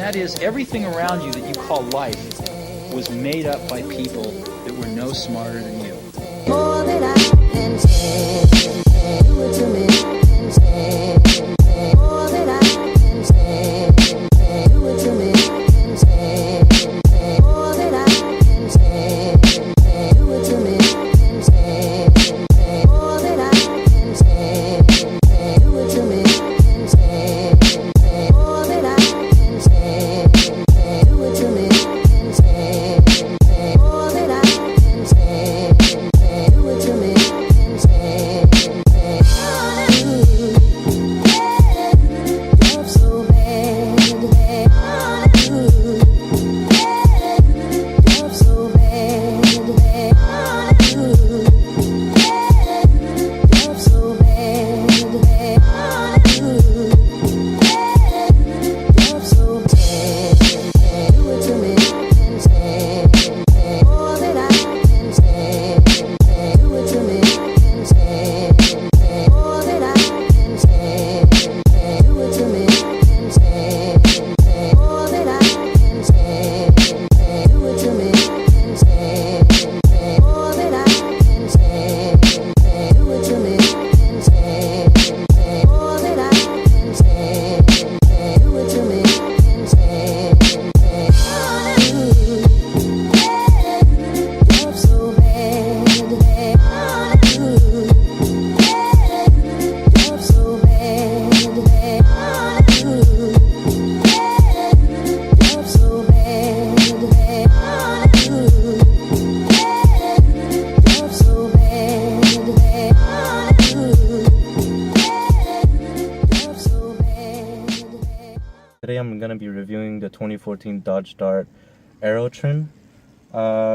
that is, everything around you that you call life was made up by people that were no smarter than you. More than I can say, do it to me, I can say, more than I can say, do it to me, I can say, more than I can say, do it to me, I can say, more than I can say, do it to me, I can say, more than I can say, do it to me, I can say, more than I can say. Do it to me, I can say, love so bad, love so bad, love so bad, love so bad. Do it to me, I can say, more than I can say. Do it to me, I can say, more than I can say. Do it to me, I can say, more than I can say. Do it to me, I can say, more than I can say. Do it to me, I can say, more than I can say. Do it to me, I can say. Love so bad. Love so bad. Love so bad. Love so bad. Love so bad. Today I'm going to be reviewing the 2014 Dodge Dart Aero trim.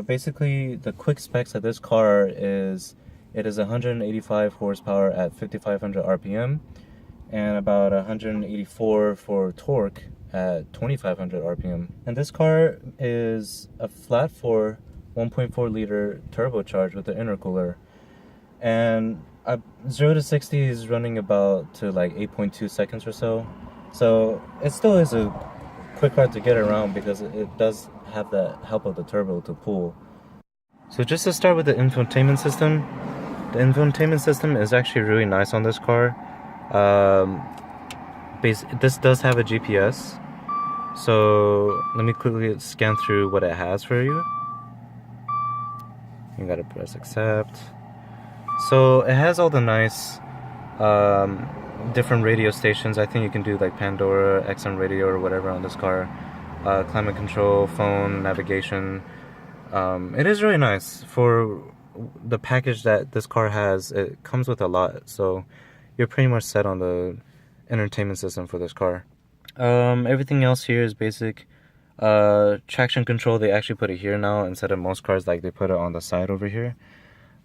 Basically, the quick specs of this car is it is 185 horsepower at 5500 RPM and about 184 for torque at 2500 RPM. And this car is a flat 4 1.4 liter turbocharged with the intercooler. And 0 to 60 is running about to like 8.2 seconds or so. So it still is a quick car to get around because it does have the help of the turbo to pull. So just to start with the infotainment system, the infotainment system is actually really nice on this car. This does have a GPS, so let me quickly scan through what it has for you. You gotta press accept. So it has all the nice different radio stations. I think you can do like Pandora, XM radio or whatever on this car. Climate control, phone, navigation. It is really nice for the package that this car has. It comes with a lot, so you're pretty much set on the entertainment system for this car. Everything else here is basic. Traction control, they actually put it here now instead of most cars, like they put it on the side over here.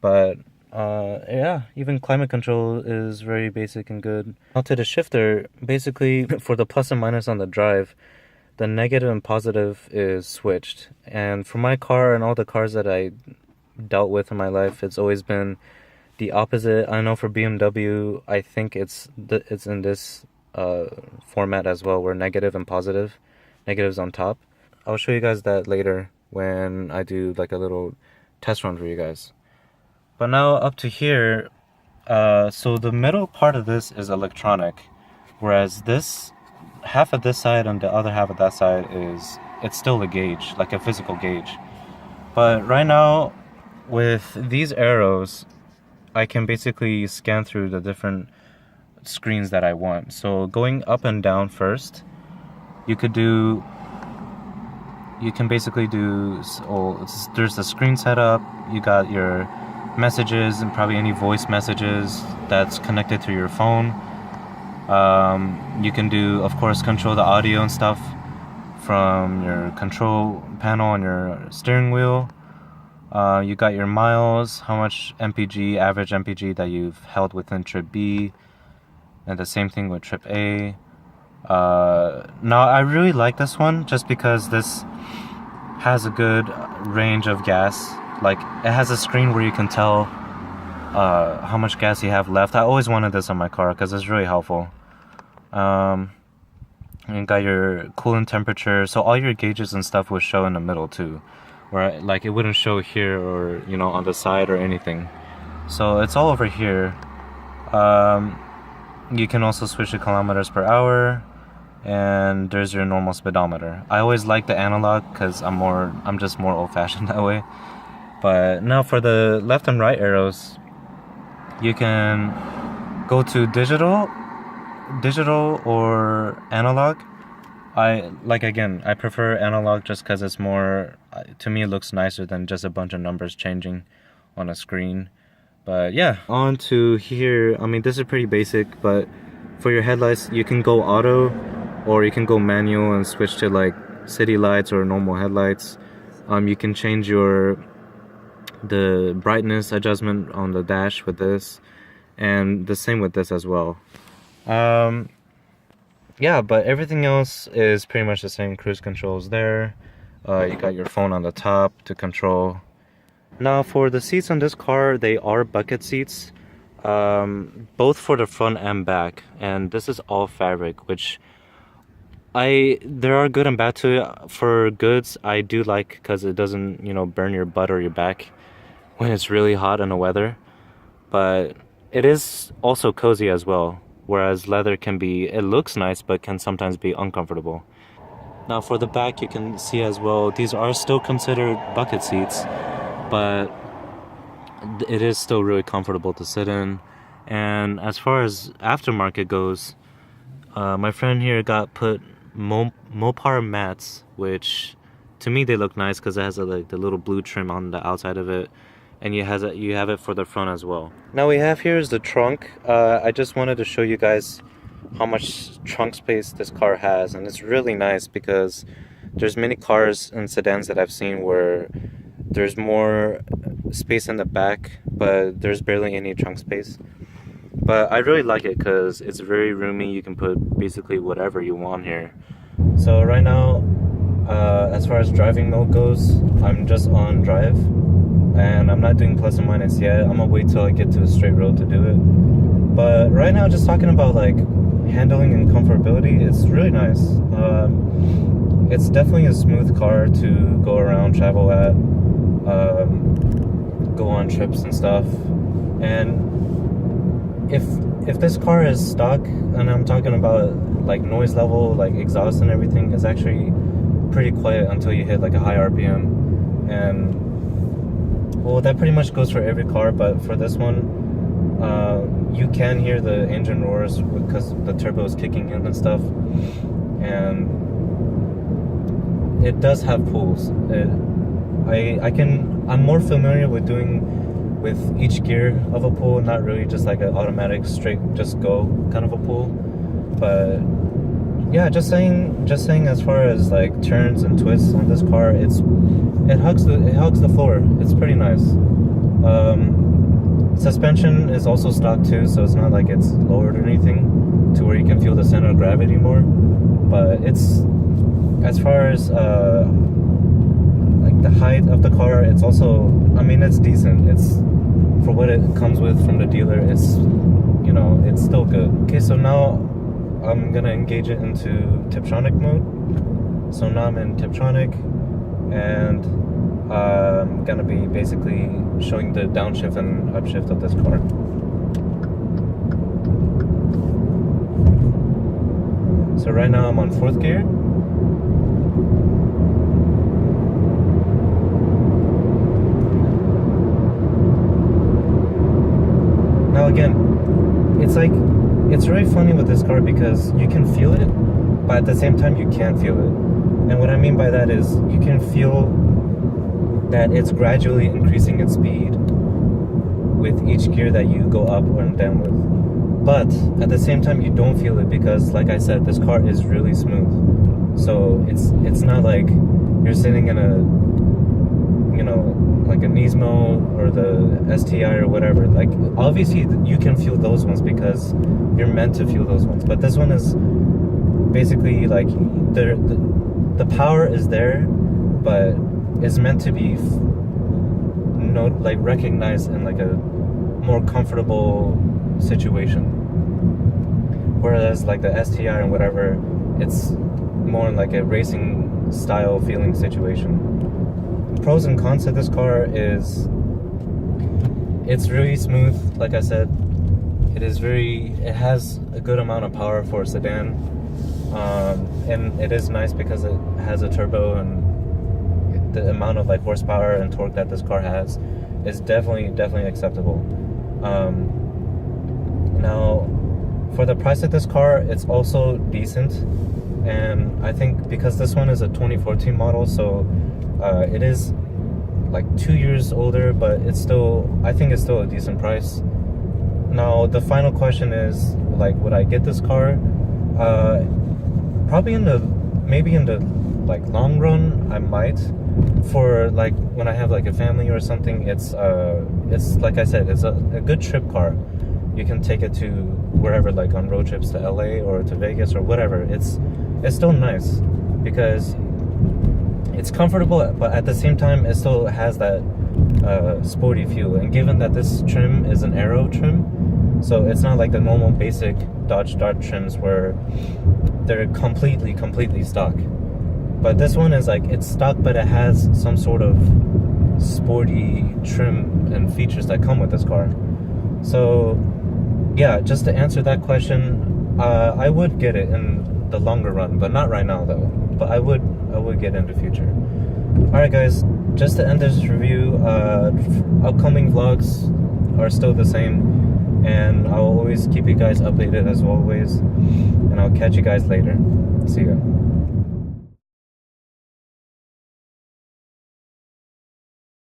But yeah, even climate control is very basic and good. Now to the shifter, basically for the plus and minus on the drive, the negative and positive is switched. And for my car and all the cars that I dealt with in my life, it's always been the opposite. I know for BMW, I think it's in this format as well, where negative and positive. Negative's on top. I'll show you guys that later when I do like a little test run for you guys. But now up to here, so the middle part of this is electronic, whereas this half of this side and the other half of that side it's still a gauge, like a physical gauge. But right now with these arrows, I can basically scan through the different screens that I want. So going up and down first, you can basically do, there's the screen setup, you got your messages and probably any voice messages that's connected to your phone. You can do, of course, control the audio and stuff from your control panel on your steering wheel. You got your miles, how much MPG, average MPG that you've held within trip B, and the same thing with trip A. Now I really like this one just because this has a good range of gas. Like, it has a screen where you can tell how much gas you have left. I always wanted this on my car because it's really helpful. And got your coolant temperature, so all your gauges and stuff will show in the middle too, where like it wouldn't show here or on the side or anything. So it's all over here. You can also switch to kilometers per hour, and there's your normal speedometer. I always like the analog because I'm just more old-fashioned that way. But now for the left and right arrows, you can go to digital or analog. I prefer analog just because it's more, to me it looks nicer than just a bunch of numbers changing on a screen. But yeah, on to here. I mean, this is pretty basic, but for your headlights you can go auto or you can go manual and switch to like city lights or normal headlights. You can change the brightness adjustment on the dash with this, and the same with this as well. Yeah, but everything else is pretty much the same. Cruise controls there. You got your phone on the top to control. Now for the seats on this car, they are bucket seats, both for the front and back, and this is all fabric, which there are good and bad to it. For goods, I do like because it doesn't burn your butt or your back when it's really hot in the weather, but it is also cozy as well. Whereas leather it looks nice, but can sometimes be uncomfortable. Now for the back, you can see as well, these are still considered bucket seats, but it is still really comfortable to sit in. And as far as aftermarket goes, my friend here got put Mopar mats, which to me they look nice because it has the little blue trim on the outside of it. And you have it for the front as well. Now we have here is the trunk. I just wanted to show you guys how much trunk space this car has, and it's really nice because there's many cars and sedans that I've seen where there's more space in the back, but there's barely any trunk space. But I really like it because it's very roomy. You can put basically whatever you want here. So right now, as far as driving mode goes, I'm just on drive. And I'm not doing plus and minus yet. I'm gonna wait till I get to a straight road to do it. But right now, just talking about like handling and comfortability, it's really nice. It's definitely a smooth car to go around, travel at, go on trips and stuff. And if this car is stock, and I'm talking about like noise level, like exhaust and everything, it's actually pretty quiet until you hit like a high RPM. And well, that pretty much goes for every car, but for this one, you can hear the engine roars because the turbo is kicking in and stuff. And it does have pulls. I'm more familiar with doing with each gear of a pull, not really just like an automatic straight just go kind of a pull. But yeah, just saying as far as like turns and twists on this car, it hugs the floor. It's pretty nice. Suspension is also stock too, so it's not like it's lowered or anything to where you can feel the center of gravity more. But it's, as far as like the height of the car, it's also, I mean, it's decent. It's for what it comes with from the dealer. It's it's still good. Okay, so now I'm gonna engage it into Tiptronic mode. So now I'm in Tiptronic, and I'm gonna be basically showing the downshift and upshift of this car. So right now I'm on 4th gear. Now again, it's really funny with this car because you can feel it, but at the same time you can't feel it. And what I mean by that is you can feel that it's gradually increasing its speed with each gear that you go up or down with. But at the same time you don't feel it because, like I said, this car is really smooth. So it's not like you're sitting in a like a Nismo or the STI or whatever. Like obviously you can feel those ones because you're meant to feel those ones, but this one is basically like the power is there, but it's meant to be like recognized in like a more comfortable situation. Whereas like the STI and whatever, it's more like a racing style feeling situation. Pros and cons to this car is it's really smooth, like I said. It has a good amount of power for a sedan, and it is nice because it has a turbo, and the amount of like horsepower and torque that this car has is definitely acceptable. Now, for the price of this car, it's also decent, and I think because this one is a 2014 model, so it is like 2 years older, but I think it's still a decent price. Now, the final question is, like, would I get this car? Probably maybe in the like long run, I might. For like when I have like a family or something, it's like I said, it's a good trip car. You can take it to wherever, like on road trips to LA or to Vegas or whatever. It's still nice because it's comfortable, but at the same time, it still has that sporty feel. And given that this trim is an Aero trim, so it's not like the normal basic Dodge Dart trims where they're completely stock. But this one is like, it's stock, but it has some sort of sporty trim and features that come with this car. So yeah, just to answer that question, I would get it in the longer run, but not right now though. But I would get it in the future. Alright guys, just to end this review, upcoming vlogs are still the same, and I'll always keep you guys updated as always, and I'll catch you guys later. See ya.